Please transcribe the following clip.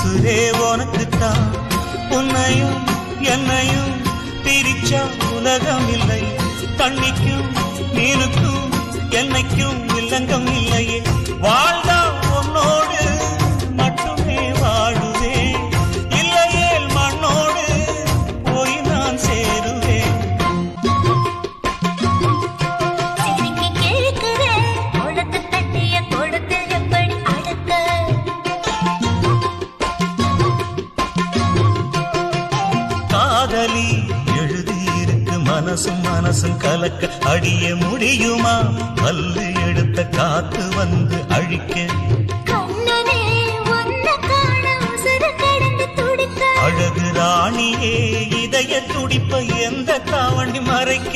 உசுரே உனக்குத்தான் உன்னையும் என்னையும் பிரிச்சா உலகம் இல்லை தண்ணிக்கும் மீனுக்கும் என்னைக்கும் இல்லங்கம் இல்லையே வாழ்ந்தா உன்னோடு மட்டுமே வாழுவேன் இல்லையே மண்ணோடு போய் நான் சேருவேன் காதலி எழுதியிருக்கு மனசும் மனசும் கலக்க அடிய முடியுமா பல்லு எடுத்த காத்து வந்து அழிக்க அழகு ராணியே இதய துடிப்ப எந்த தாவணி மறைக்க